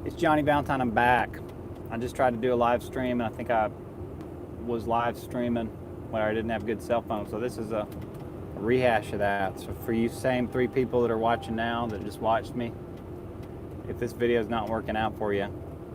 It's Johnny Valentine. I'm back. I just tried to do a live stream, and I think I was live streaming where I didn't have a good cell phone. So this is a rehash of that. So for you same 3 people that are watching now that just watched me, if this video is not working out for you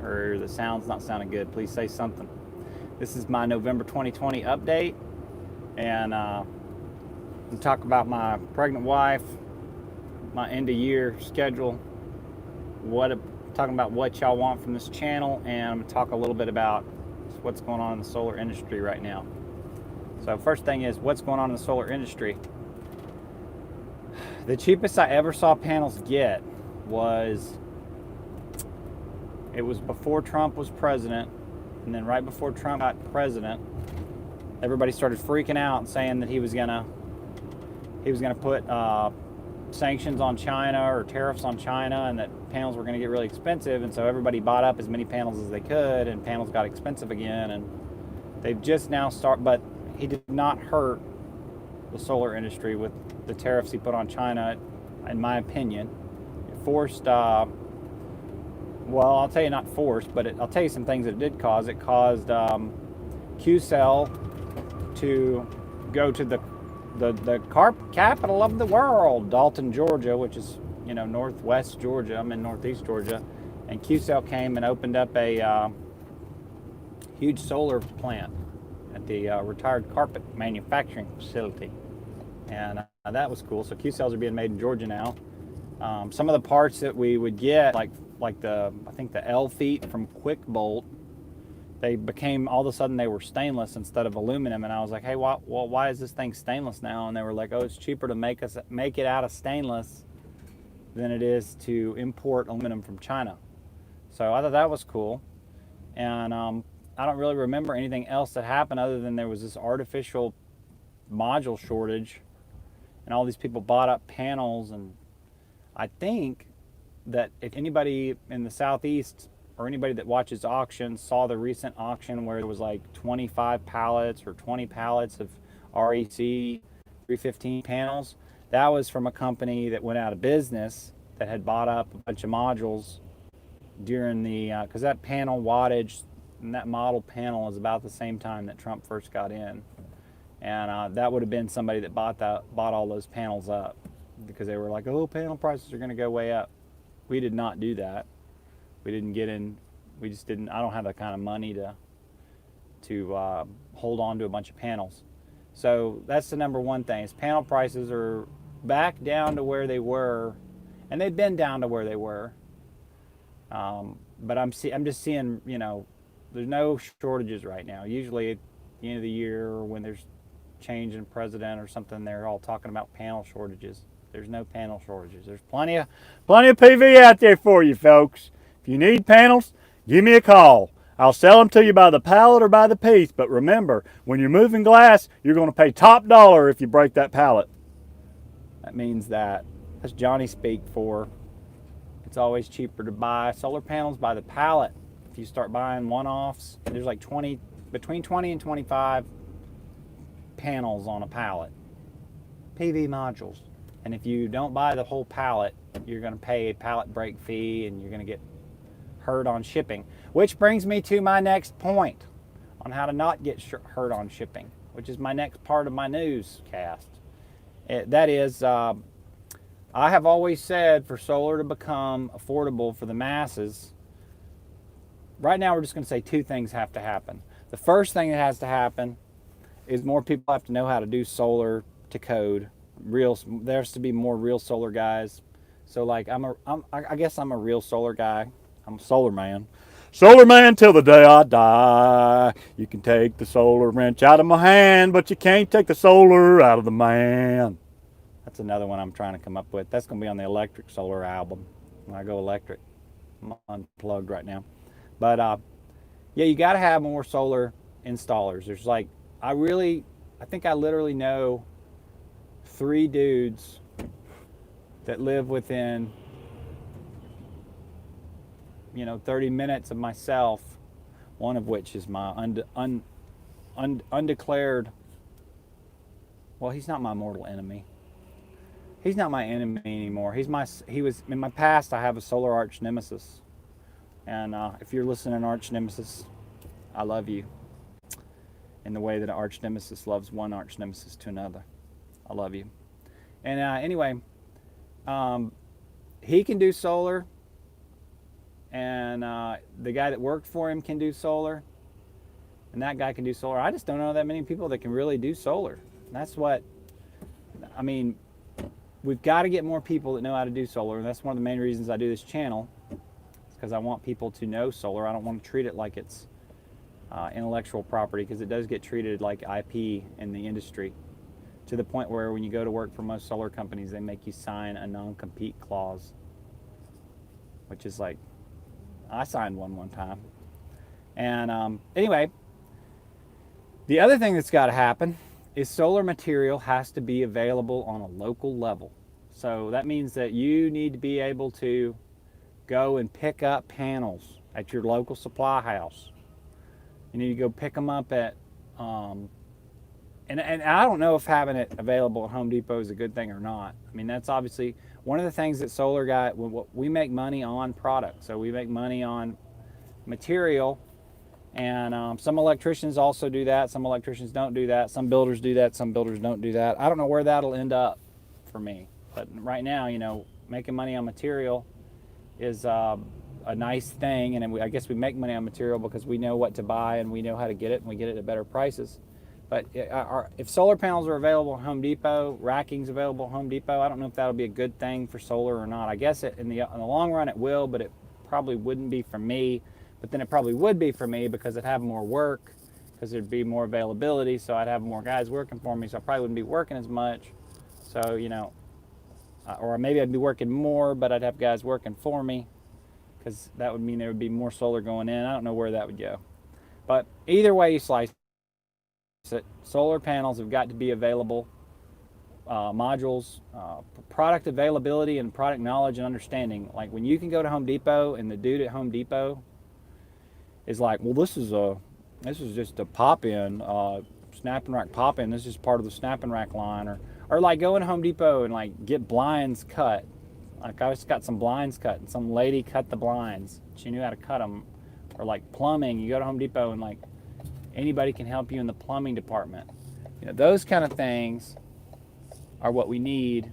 or the sound's not sounding good, please say something. This is my November 2020 update, and I'll talk about my pregnant wife, my end of year schedule, talking about what y'all want from this channel, and I'm gonna talk a little bit about what's going on in the solar industry right now. So first thing is, what's going on in the solar industry? The cheapest I ever saw panels get was, it was before Trump was president, and then right before Trump got president, everybody started freaking out and saying that he was gonna put sanctions on China or tariffs on China, and that panels were going to get really expensive, and so everybody bought up as many panels as they could, and panels got expensive again, and they've just now but he did not hurt the solar industry with the tariffs he put on China, in my opinion. It forced, well, I'll tell you, not forced, but I'll tell you some things that it did cause. It caused Qcell to go to the capital of the world, Dalton, Georgia, which is, northwest Georgia. I'm in northeast Georgia, and Qcell came and opened up a huge solar plant at the retired carpet manufacturing facility, and that was cool. So Qcells are being made in Georgia now. Some of the parts that we would get, like I think the L feet from QuickBolt, they became, all of a sudden they were stainless instead of aluminum, and I was like, hey, why is this thing stainless now? And they were like, oh, it's cheaper to make it out of stainless than it is to import aluminum from China. So I thought that was cool, and I don't really remember anything else that happened other than there was this artificial module shortage, and all these people bought up panels. And I think that if anybody in the Southeast or anybody that watches auctions saw the recent auction where there was like 25 pallets or 20 pallets of REC 315 panels, that was from a company that went out of business that had bought up a bunch of modules during the, because that panel wattage and that model panel is about the same time that Trump first got in. And that would have been somebody that bought all those panels up, because they were like, oh, panel prices are going to go way up. We did not do that. We didn't get in. We just didn't. I don't have that kind of money to hold on to a bunch of panels. So that's the number one thing, is panel prices are back down to where they were, and they've been down to where they were. But I'm just seeing, there's no shortages right now. Usually at the end of the year, or when there's change in president or something, they're all talking about panel shortages. There's no panel shortages. There's plenty of PV out there for you, folks. If you need panels, give me a call. I'll sell them to you by the pallet or by the piece. But remember, when you're moving glass, you're going to pay top dollar if you break that pallet. That means that's Johnny speak for, it's always cheaper to buy solar panels by the pallet. If you start buying one-offs, there's like between 20 and 25 panels on a pallet, PV modules. And if you don't buy the whole pallet, you're going to pay a pallet break fee, and you're going to get hurt on shipping. Which brings me to my next point on how to not get hurt on shipping, which is my next part of my newscast. That is, I have always said, for solar to become affordable for the masses, right now we're just going to say 2 things have to happen. The first thing that has to happen is more people have to know how to do solar to code. There has to be more real solar guys. So like I guess I'm a real solar guy. I'm a solar man. Solar man till the day I die. You can take the solar wrench out of my hand, but you can't take the solar out of the man. That's another one I'm trying to come up with. That's going to be on the Electric Solar album when I go electric. I'm unplugged right now. But yeah, you got to have more solar installers. There's like, I think I literally know 3 dudes that live within 30 minutes of myself, one of which is my undeclared, well, he's not my mortal enemy. He's not my enemy anymore. He was, in my past, I have a solar arch nemesis. And if you're listening, arch nemesis, I love you in the way that an arch nemesis loves one arch nemesis to another. I love you. And anyway, he can do solar, and the guy that worked for him can do solar, and that guy can do solar. I just don't know that many people that can really do solar. That's what, I mean, we've got to get more people that know how to do solar, and that's one of the main reasons I do this channel. It's because I want people to know solar. I don't want to treat it like it's intellectual property, because it does get treated like IP in the industry, to the point where when you go to work for most solar companies, they make you sign a non-compete clause, which is like, I signed one time. And anyway, the other thing that's got to happen is solar material has to be available on a local level. So that means that you need to be able to go and pick up panels at your local supply house. You need to go pick them up at and I don't know if having it available at Home Depot is a good thing or not. I mean, that's obviously one of the things that solar guy, we make money on product. So we make money on material, and some electricians also do that. Some electricians don't do that. Some builders do that. Some builders don't do that. I don't know where that'll end up for me. But right now, you know, making money on material is a nice thing. And I guess we make money on material because we know what to buy and we know how to get it, and we get it at better prices. But if solar panels are available at Home Depot, racking's available at Home Depot, I don't know if that'll be a good thing for solar or not. I guess in the long run it will, but it probably wouldn't be for me. But then it probably would be for me because I'd have more work, because there'd be more availability, so I'd have more guys working for me, so I probably wouldn't be working as much. So, you know, or maybe I'd be working more, but I'd have guys working for me, because that would mean there would be more solar going in. I don't know where that would go. But either way you slice it, solar panels have got to be available. Modules, product availability and product knowledge and understanding. Like when you can go to Home Depot and the dude at Home Depot is like, well, this is just a pop-in, snap and rack pop-in. This is part of the snap and rack line. Or like go in Home Depot and like get blinds cut. Like I just got some blinds cut, and some lady cut the blinds. She knew how to cut them. Or like plumbing, you go to Home Depot and like anybody can help you in the plumbing department. You know, those kind of things are what we need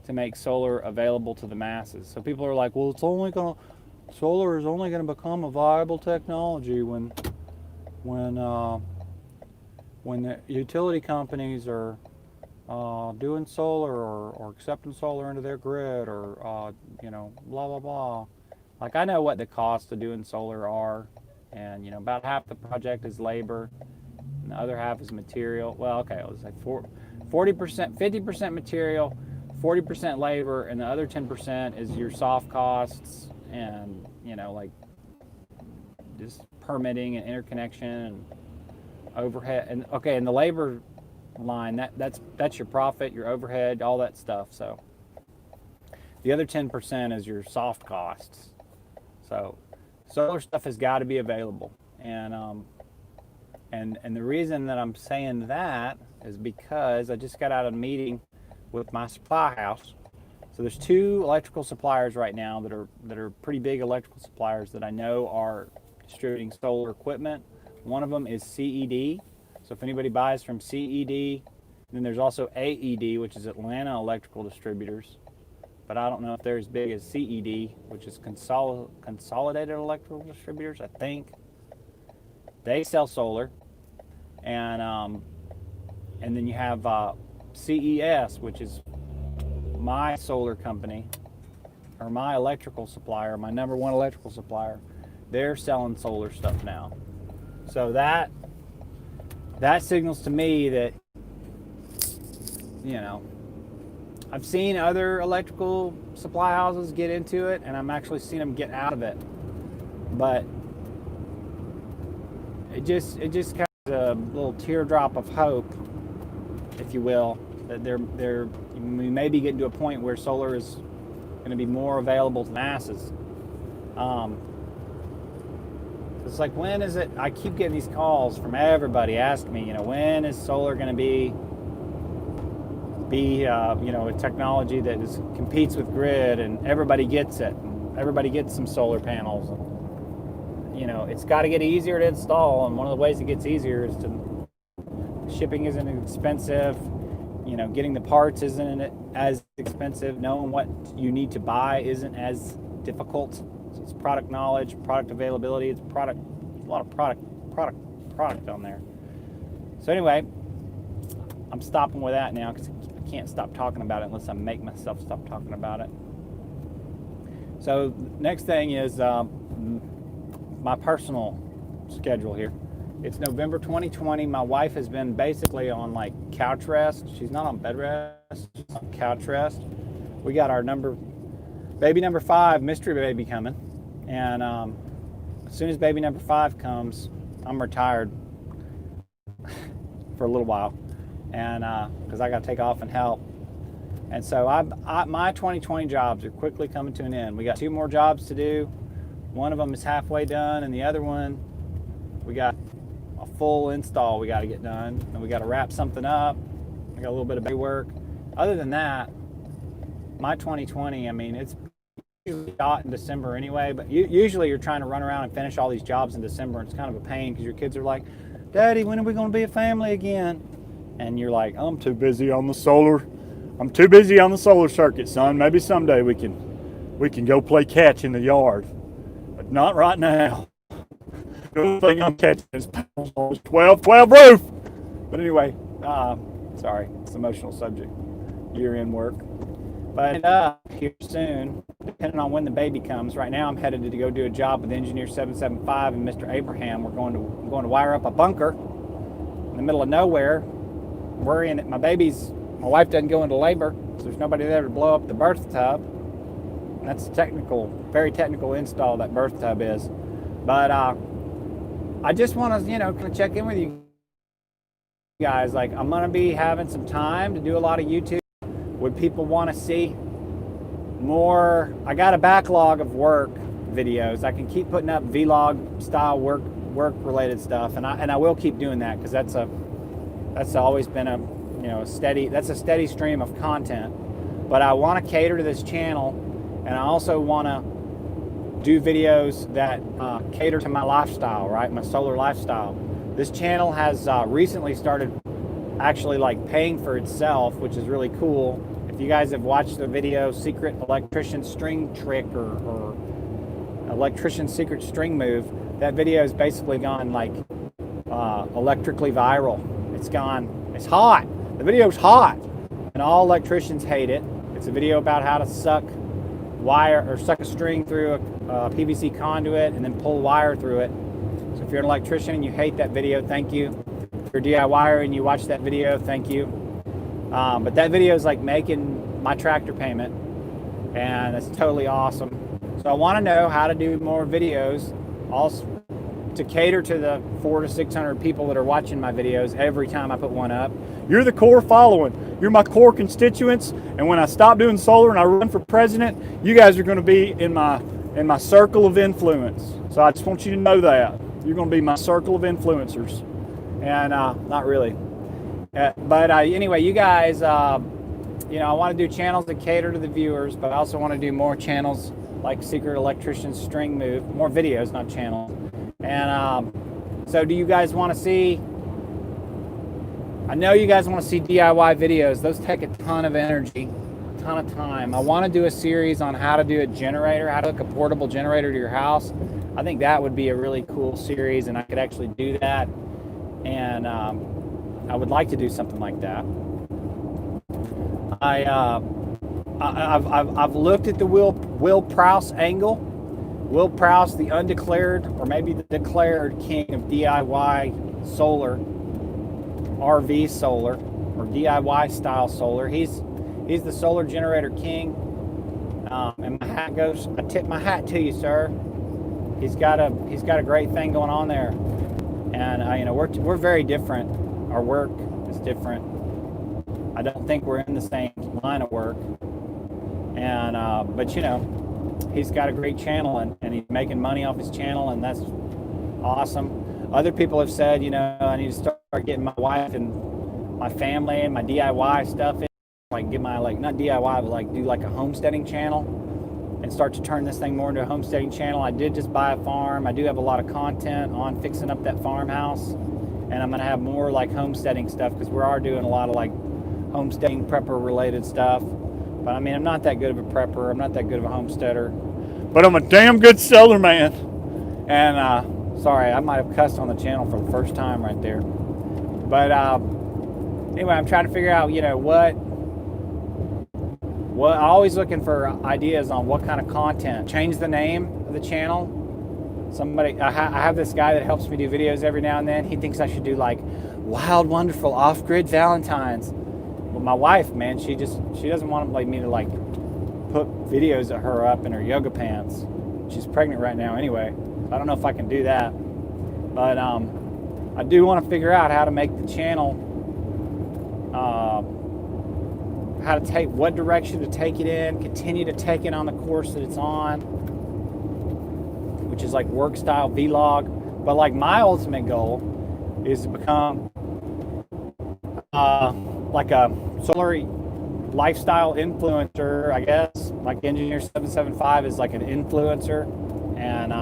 to make solar available to the masses. So people are like, well, solar is only going to become a viable technology when the utility companies are doing solar or accepting solar into their grid, or you know, blah blah blah. Like, I know what the costs of doing solar are, and you know, about half the project is labor and the other half is material. Well, okay, it was like 40%, 50% material, 40% labor, and the other 10% is your soft costs and, you know, like just permitting and interconnection and overhead. And okay, and the labor line, that's your profit, your overhead, all that stuff. So the other 10% is your soft costs. So solar stuff has got to be available, and the reason that I'm saying that is because I just got out of a meeting with my supply house. So there's two electrical suppliers right now that are pretty big electrical suppliers that I know are distributing solar equipment. One of them is CED. So if anybody buys from CED, then there's also AED, which is Atlanta Electrical Distributors. But I don't know if they're as big as CED, which is Consolidated Electrical Distributors, I think. They sell solar. And then you have CES, which is my solar company, or my electrical supplier, my number one electrical supplier. They're selling solar stuff now. So that signals to me that, you know, I've seen other electrical supply houses get into it, and I'm actually seeing them get out of it. But it just kind of a little teardrop of hope, if you will, that we may be getting to a point where solar is going to be more available to the masses. It's like, when is it? I keep getting these calls from everybody asking me, you know, when is solar going to be you know, a technology that competes with grid and everybody gets it. everybody gets some solar panels. You know, it's got to get easier to install, and one of the ways it gets easier is to shipping isn't expensive. You know, getting the parts isn't as expensive. Knowing what you need to buy isn't as difficult. So it's product knowledge, product availability. It's a lot of product on there. So anyway, I'm stopping with that now because I can't stop talking about it unless I make myself stop talking about it. So next thing is my personal schedule here. It's November 2020. My wife has been basically on like couch rest. She's not on bed rest, she's on couch rest. We got our baby number 5, mystery baby coming. And as soon as baby number 5 comes, I'm retired for a little while. And because I got to take off and help. And so my 2020 jobs are quickly coming to an end. We got 2 more jobs to do. One of them is halfway done, and the other one, we got a full install we got to get done, and we got to wrap something up. I got a little bit of baby work. Other than that, my 2020, I mean, it's usually hot in December anyway, but usually you're trying to run around and finish all these jobs in December, and it's kind of a pain because your kids are like, Daddy, when are we going to be a family again? And you're like, I'm too busy on the solar circuit, son. Maybe someday we can go play catch in the yard, but not right now. The only thing I'm catching is 12 roof. But anyway, sorry, it's an emotional subject. Year-end work. But here soon, depending on when the baby comes. Right now, I'm headed to go do a job with Engineer 775 and Mr. Abraham. I'm going to wire up a bunker in the middle of nowhere, worrying that my wife doesn't go into labor, so there's nobody there to blow up the birth tub. And that's a very technical install that birth tub is. But I just want to, kind of check in with you guys. Like, I'm going to be having some time to do a lot of YouTube. Would people want to see more? I got a backlog of work videos. I can keep putting up vlog style work related stuff, and I will keep doing that because that's always been a steady stream of content. But I want to cater to this channel, and I also want to do videos that cater to my lifestyle, right? My solar lifestyle. This channel has recently started actually like paying for itself, which is really cool. If you guys have watched the video Secret Electrician String Trick or Electrician Secret String Move, that video has basically gone like electrically viral. It's hot. The video's hot, and all electricians hate it. It's a video about how to suck a string through a PVC conduit and then pull wire through it. So if you're an electrician and you hate that video, thank you. If you're a DIYer and you watch that video, thank you. But that video is like making my tractor payment, and it's totally awesome. So I want to know how to do more videos, also to cater to the 400 to 600 people that are watching my videos every time I put one up. You're the core following. You're my core constituents, and when I stop doing solar and I run for president, you guys are going to be in my circle of influence. So I just want you to know that. You're going to be my circle of influencers. And not really. But anyway, you guys, I want to do channels that cater to the viewers, but I also want to do more channels like Secret Electrician String Move, more videos, not channels. And so do you guys want to see, I know you guys want to see DIY videos. Those take a ton of energy, a ton of time. I want to do a series on how to do a generator, how to hook a portable generator to your house. I think that would be a really cool series, and I could actually do that. And I would like to do something like that. I've looked at the Will Prowse angle. Will Prowse, the undeclared, or maybe the declared king of DIY solar, RV solar, or DIY style solar. He's the solar generator king. And I tip my hat to you, sir. He's got a great thing going on there. And we're very different. Our work is different. I don't think we're in the same line of work. And but he's got a great channel, and he's making money off his channel, and that's awesome. Other people have said, I need to start getting my wife and my family and my DIY stuff in, like get my not DIY, but like do like a homesteading channel. and start to turn this thing more into a homesteading channel. I did just buy a farm. I do have a lot of content on fixing up that farmhouse, and I'm going to have more like homesteading stuff because we are doing a lot of like homesteading prepper related stuff. But I mean, I'm not that good of a prepper. I'm not that good of a homesteader, but I'm a damn good solar man. And sorry, I might have cussed on the channel for the first time right there. But anyway, I'm trying to figure out, you know, what I'm always looking for ideas on what kind of content. Change the name of the channel. I have this guy that helps me do videos every now and then. He thinks I should do like wild, wonderful, off-grid Valentines. Well, my wife, man, she doesn't want like me to like put videos of her up in her yoga pants. She's pregnant right now anyway. I don't know if I can do that. But I do want to figure out how to make the channel, how to take, what direction to take it in, continue to take it on the course that it's on, which is like work style vlog. But like my ultimate goal is to become like a solar lifestyle influencer, I guess. Like Engineer 775 is like an influencer, and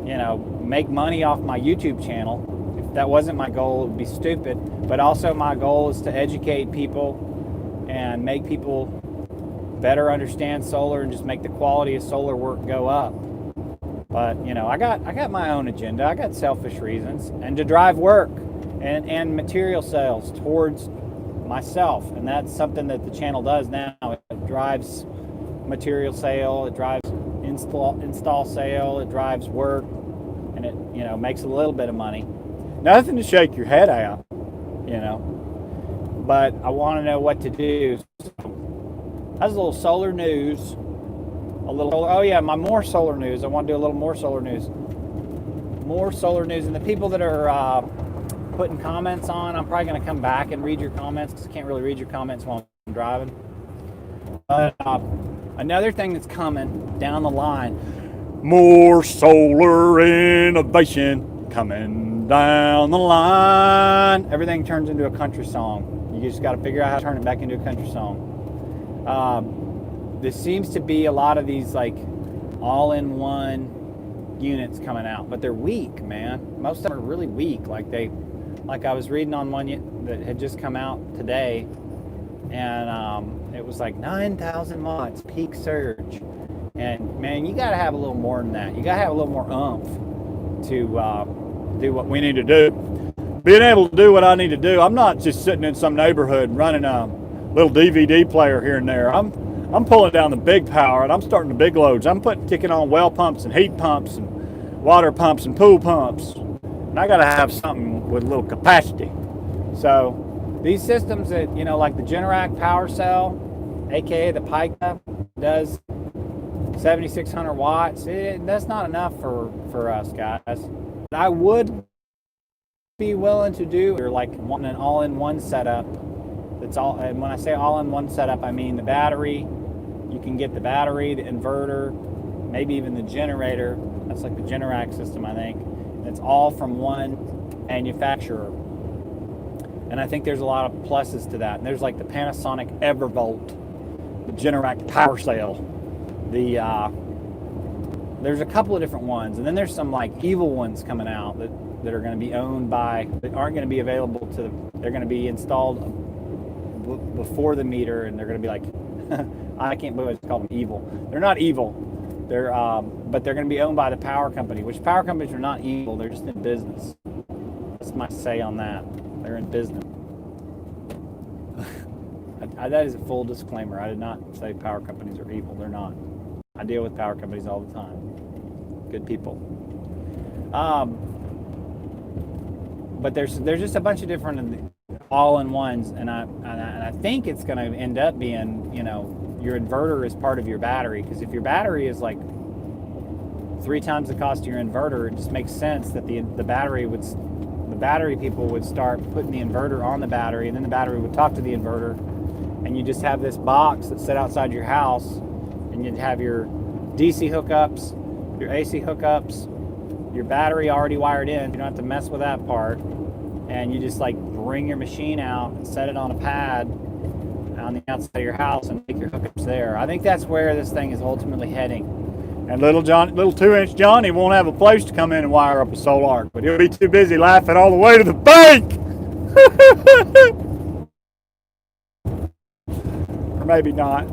you know, make money off my YouTube channel. If that wasn't my goal, it would be stupid. But also my goal is to educate people and make people better understand solar and just make the quality of solar work go up. But you know, I got my own agenda. I got selfish reasons, and to drive work and material sales towards myself, and that's something that the channel does now. It drives material sale, it drives install sale, it drives work, and it, you know, makes a little bit of money. Nothing to shake your head at, you know. But I want to know what to do. So, that's a little solar news. Oh yeah, more solar news. I want to do a little more solar news. More solar news, and the people that are putting comments on, I'm probably going to come back and read your comments because I can't really read your comments while I'm driving. But another thing that's coming down the line, more solar innovation coming down the line. Everything turns into a country song. You just got to figure out how to turn it back into a country song. There seems to be a lot of these like all-in-one units coming out, but they're weak, man. Most of them are really weak. Like I was reading on one that had just come out today, and it was like 9,000 watts peak surge. And man, you got to have a little more than that. You got to have a little more oomph to do what we need to do. Being able to do what I need to do. I'm not just sitting in some neighborhood running a little DVD player here and there. I'm pulling down the big power, and I'm starting the big loads. I'm kicking on well pumps and heat pumps and water pumps and pool pumps. And I got to have something with a little capacity. So these systems that, you know, like the Generac power cell, aka the Pica, does 7,600 watts. That's not enough for us guys. I would be willing to do, or like wanting an all-in-one setup. That's all. And when I say all-in-one setup, I mean the battery. You can get the battery, the inverter, maybe even the generator. That's like the Generac system, I think. It's all from one manufacturer. And I think there's a lot of pluses to that. And there's like the Panasonic Evervolt, the Generac power cell. There's a couple of different ones. And then there's some like evil ones coming out that are going to be owned by, that aren't going to be available they're going to be installed before the meter, and they're going to be like, I can't believe it's called them evil. They're not evil. But they're going to be owned by the power company, which power companies are not evil. They're just in business. That's my say on that. They're in business. That is a full disclaimer. I did not say power companies are evil. They're not. I deal with power companies all the time. Good people. But there's just a bunch of different all-in-ones, and I think it's going to end up being, you know, your inverter is part of your battery, because if your battery is like 3 times the cost of your inverter, it just makes sense that the battery people would start putting the inverter on the battery, and then the battery would talk to the inverter, and you just have this box that's set outside your house, and you'd have your DC hookups, your AC hookups, your battery already wired in. You don't have to mess with that part, and you just like bring your machine out and set it on a pad on the outside of your house and make your hookups there. I think that's where this thing is ultimately heading. And little 2-inch Johnny won't have a place to come in and wire up a solar, but he'll be too busy laughing all the way to the bank. Or maybe not.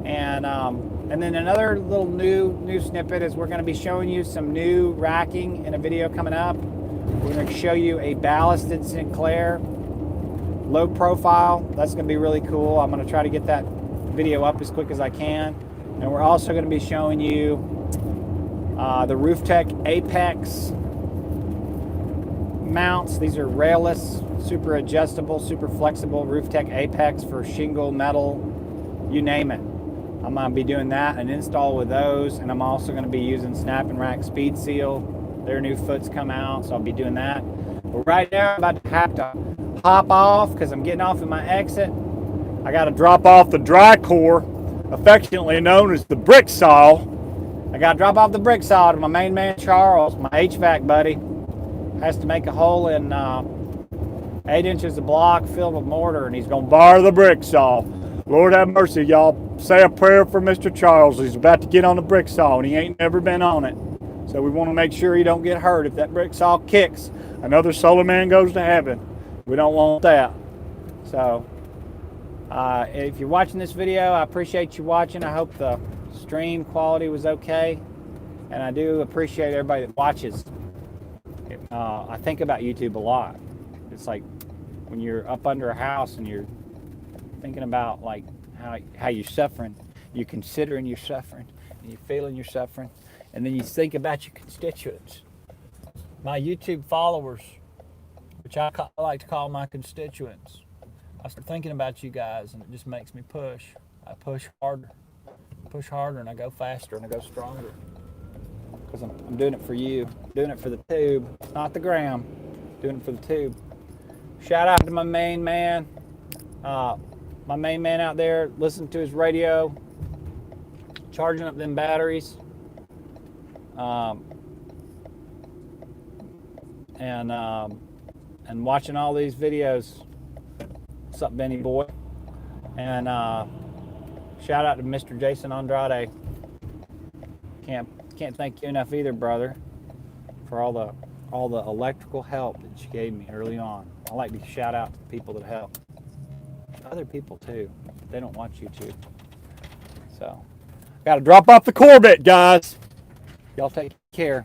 And then another little new snippet is we're going to be showing you some new racking in a video coming up. We're going to show you a ballasted Sinclair low profile. That's going to be really cool. I'm going to try to get that video up as quick as I can. And we're also going to be showing you the Rooftech Apex mounts. These are railless, super adjustable, super flexible Rooftech Apex for shingle, metal, you name it. I'm going to be doing that, an install with those, and I'm also going to be using Snap and Rack Speed Seal. Their new foots come out, so I'll be doing that. But right now, I'm about to have to hop off because I'm getting off in my exit. I got to drop off the dry core, affectionately known as the brick saw. I got to drop off the brick saw to my main man Charles, my HVAC buddy. Has to make a hole in 8 inches of block filled with mortar, and he's going to borrow the brick saw. Lord have mercy, y'all. Say a prayer for Mr. Charles. He's about to get on the brick saw, and he ain't never been on it. So we want to make sure he don't get hurt. If that brick saw kicks, another solar man goes to heaven. We don't want that. So if you're watching this video, I appreciate you watching. I hope the stream quality was okay. And I do appreciate everybody that watches. I think about YouTube a lot. It's like when you're up under a house and you're thinking about like how you're suffering, you're considering you're suffering, and you're feeling you're suffering, and then you think about your constituents, my YouTube followers, which I like to call my constituents. I start thinking about you guys, and it just makes me push. I push harder, and I go faster, and I go stronger, because I'm doing it for you. I'm doing it for the tube, not the gram. I'm doing it for the tube. Shout out to my main man. My main man out there, listening to his radio, charging up them batteries, and watching all these videos. What's up, Benny boy? And shout out to Mr. Jason Andrade. Can't thank you enough either, brother, for all the electrical help that you gave me early on. I like to shout out to the people that help. Other people too. They don't watch YouTube. So, got to drop off the Corvette, guys. Y'all take care.